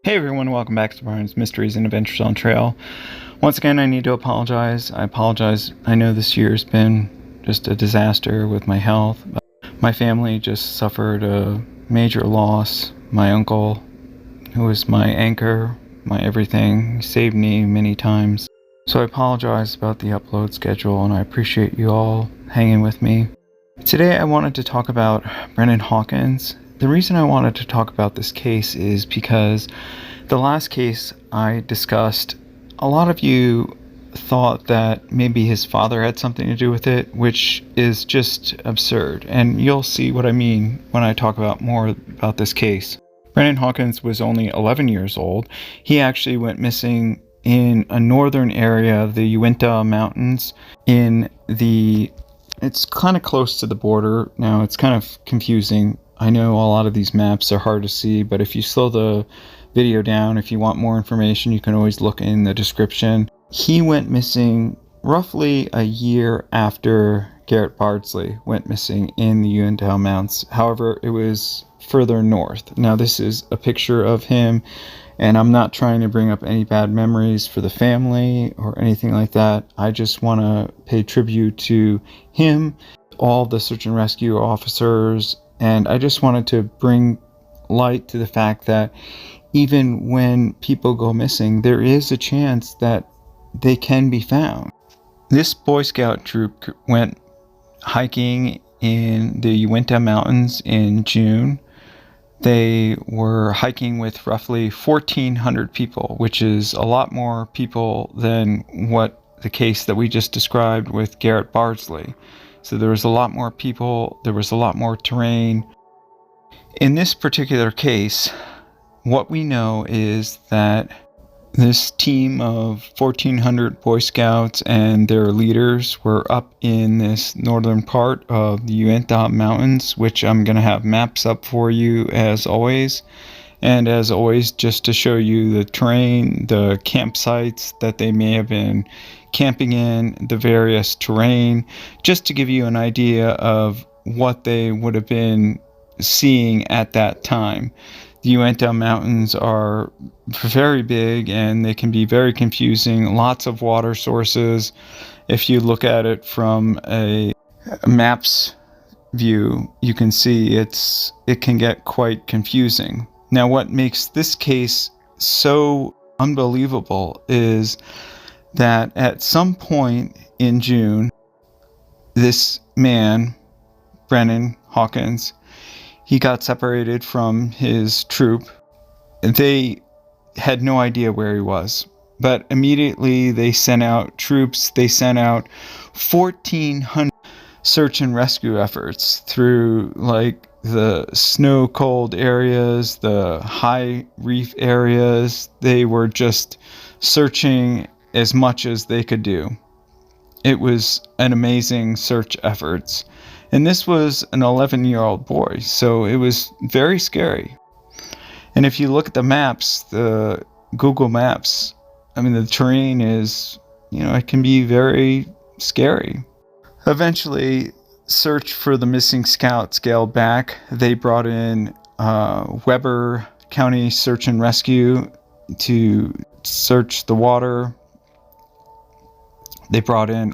Hey everyone, welcome back to Bryan's Mysteries and Adventures on Trail. Once again, I need to apologize. I apologize. I know this year's been just a disaster with my health. My family just suffered a major loss. My uncle, who was my anchor, my everything, he saved me many times. So I apologize about the upload schedule, and I appreciate you all hanging with me. Today I wanted to talk about Brennan Hawkins. The reason I wanted to talk about this case is because the last case I discussed, a lot of you thought that maybe his father had something to do with it, which is just absurd. And you'll see what I mean when I talk about more about this case. Brennan Hawkins was only 11 years old. He actually went missing in a northern area of the Uinta Mountains it's kind of close to the border. Now, it's kind of confusing. I know a lot of these maps are hard to see, but if you slow the video down, if you want more information, you can always look in the description. He went missing roughly a year after Garrett Barley went missing in the Uinta Mountains. However, it was further north. Now, this is a picture of him, and I'm not trying to bring up any bad memories for the family or anything like that. I just want to pay tribute to him, all the search and rescue officers, and I just wanted to bring light to the fact that even when people go missing, there is a chance that they can be found. This Boy Scout troop went hiking in the Uinta Mountains in June. They were hiking with roughly 1,400 people, which is a lot more people than what the case that we just described with Garrett Barley. So there was a lot more people, there was a lot more terrain. In this particular case, what we know is that this team of 1,400 Boy Scouts and their leaders were up in this northern part of the Uinta Mountains, which I'm going to have maps up for you as always. And as always, just to show you the terrain, the campsites that they may have been camping in, the various terrain, just to give you an idea of what they would have been seeing at that time. The Uinta Mountains are very big and they can be very confusing. Lots of water sources. If you look at it from a maps view, you can see it can get quite confusing. Now, what makes this case so unbelievable is that at some point in June, this man, Brennan Hawkins, he got separated from his troop. They had no idea where he was, but immediately they sent out troops. They sent out 1,400 search and rescue efforts through like the snow-cold areas, the high reef areas. They were just searching as much as they could do. It was an amazing search efforts. And this was an 11-year-old boy, so it was very scary. And if you look at the maps, the Google Maps, I mean, the terrain is, it can be very scary. Eventually, search for the missing scout scaled back. They brought in Weber County Search and Rescue to search the water. They brought in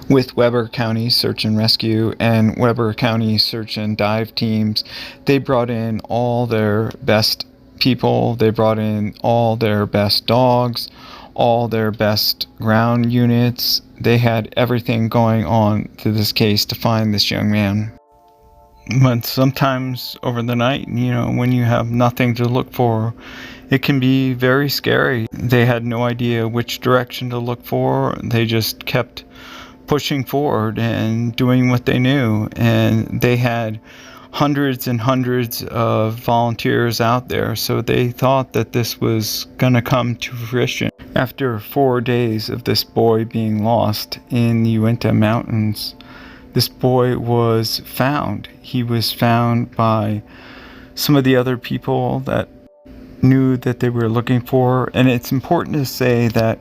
with Weber County Search and Rescue and Weber County Search and Dive teams, they brought in all their best people. They brought in all their best dogs, all their best ground units. They had everything going on to this case to find this young man. But sometimes over the night, when you have nothing to look for, it can be very scary. They had no idea which direction to look for. They just kept pushing forward and doing what they knew. And they had hundreds and hundreds of volunteers out there, so they thought that this was going to come to fruition. After 4 days of this boy being lost in the Uinta Mountains, this boy was found. He was found by some of the other people that knew that they were looking for. And it's important to say that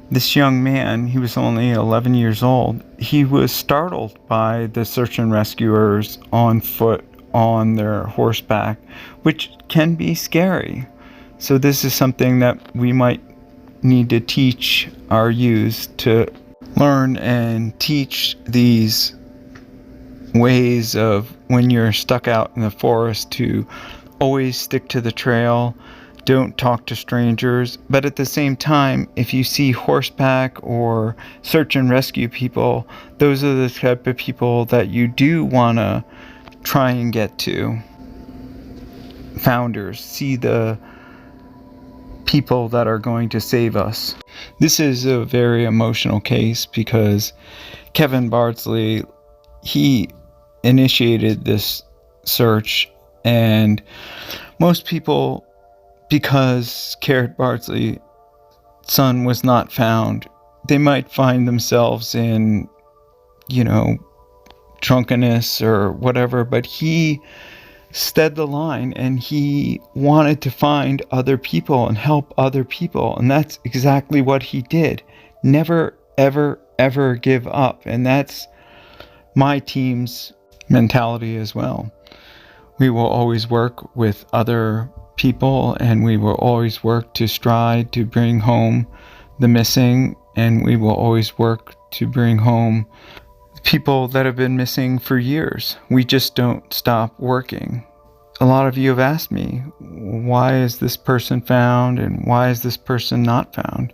this young man, he was only 11 years old. He was startled by the search and rescuers on foot, on their horseback, which can be scary. So this is something that we might need to teach our youth, to learn and teach these ways of when you're stuck out in the forest to always stick to the trail, don't talk to strangers. But at the same time, if you see horseback or search and rescue people, those are the type of people that you do want to try and get to. Founders, see the people that are going to save us. This is a very emotional case because Kevin Bardsley, he initiated this search, and most people, because Garrett Barley's son was not found, they might find themselves in, drunkenness or whatever, but he stead the line and he wanted to find other people and help other people, and that's exactly what he did. Never, ever, ever give up. And that's my team's mentality as well. We will always work with other people, and we will always work to strive to bring home the missing, and we will always work to bring home people that have been missing for years. We just don't stop working. A lot of you have asked me, why is this person found and why is this person not found?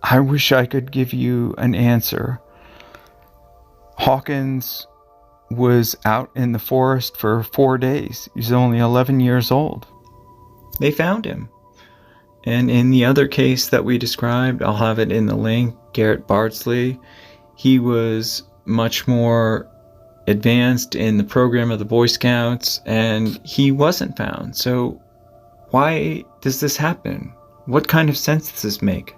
I wish I could give you an answer. Hawkins was out in the forest for 4 days. He's only 11 years old. They found him. And in the other case that we described, I'll have it in the link, Garrett Barley, he was much more advanced in the program of the Boy Scouts, and he wasn't found. So why does this happen? What kind of sense does this make?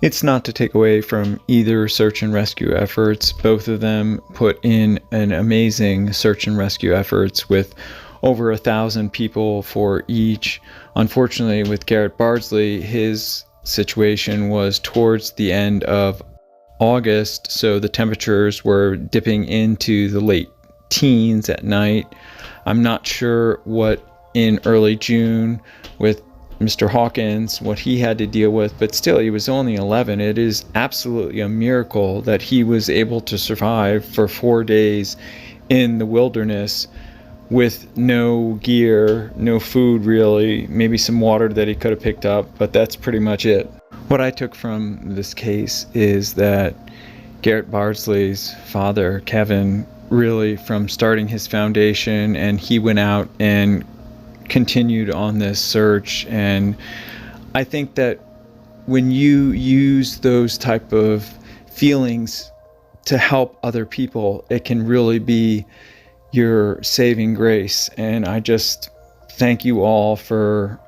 It's not to take away from either search and rescue efforts. Both of them put in an amazing search and rescue efforts with over 1,000 people for each. Unfortunately, with Garrett Barley, his situation was towards the end of August, so the temperatures were dipping into the late teens at night. I'm not sure what in early June with Mr. Hawkins, what he had to deal with, but still, he was only 11. It is absolutely a miracle that he was able to survive for 4 days in the wilderness with no gear, no food really, maybe some water that he could have picked up, but that's pretty much it. What I took from this case is that Garrett Barley's father, Kevin, really from starting his foundation, and he went out and continued on this search. And I think that when you use those type of feelings to help other people, it can really be your saving grace. And I just thank you all for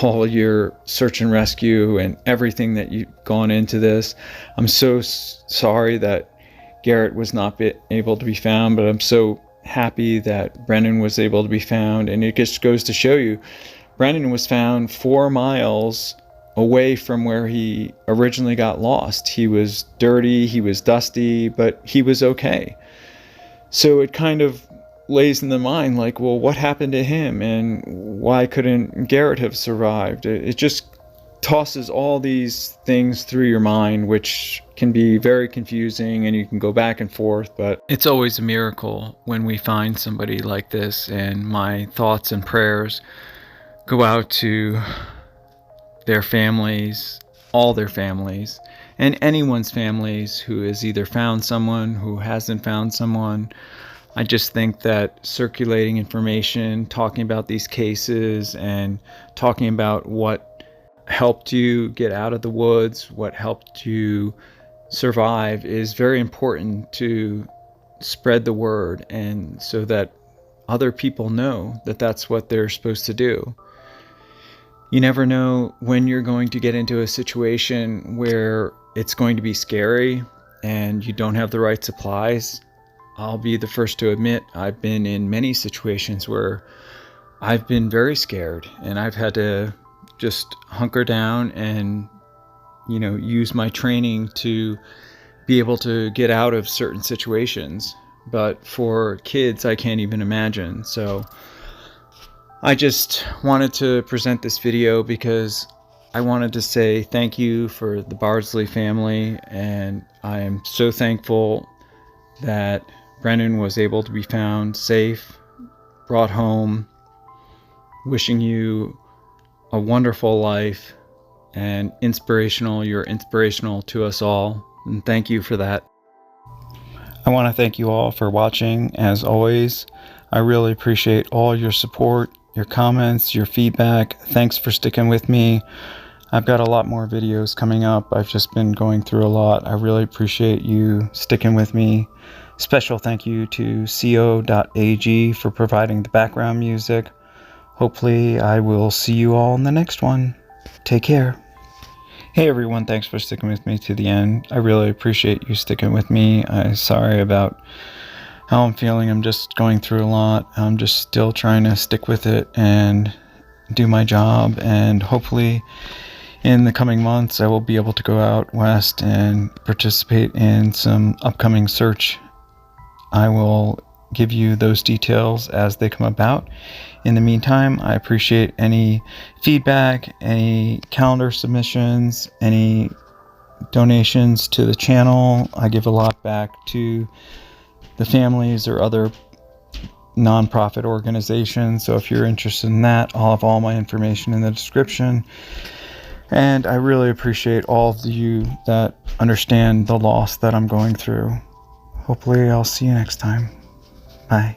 all your search and rescue and everything that you've gone into this. I'm so sorry that Garrett was not able to be found, but I'm so happy that Brennan was able to be found. And it just goes to show you, Brennan was found 4 miles away from where he originally got lost. He was dirty, he was dusty, but he was okay. So it kind of lays in the mind like, well, what happened to him and why couldn't Garrett have survived? It just tosses all these things through your mind, which can be very confusing, and you can go back and forth, but it's always a miracle when we find somebody like this. And my thoughts and prayers go out to their families, all their families, and anyone's families who has either found someone, who hasn't found someone. I just think that circulating information, talking about these cases, and talking about what helped you get out of the woods, what helped you survive, is very important to spread the word, and so that other people know that that's what they're supposed to do. You never know when you're going to get into a situation where it's going to be scary and you don't have the right supplies. I'll be the first to admit I've been in many situations where I've been very scared, and I've had to just hunker down and, use my training to be able to get out of certain situations. But for kids, I can't even imagine. So I just wanted to present this video because I wanted to say thank you for the Bardsley family, and I am so thankful that Brennan was able to be found safe, brought home. Wishing you a wonderful life and inspirational. You're inspirational to us all, and thank you for that. I want to thank you all for watching. As always, I really appreciate all your support, your comments, your feedback. Thanks for sticking with me. I've got a lot more videos coming up. I've just been going through a lot. I really appreciate you sticking with me. Special thank you to co.ag for providing the background music. Hopefully I will see you all in the next one. Take care. Hey everyone, thanks for sticking with me to the end. I really appreciate you sticking with me. I'm sorry about how I'm feeling. I'm just going through a lot. I'm just still trying to stick with it and do my job, and hopefully in the coming months I will be able to go out west and participate in some upcoming search. I will give you those details as they come about. In the meantime, I appreciate any feedback, any calendar submissions, any donations to the channel. I give a lot back to the families or other nonprofit organizations. So if you're interested in that, I'll have all my information in the description. And I really appreciate all of you that understand the loss that I'm going through. Hopefully I'll see you next time. Bye.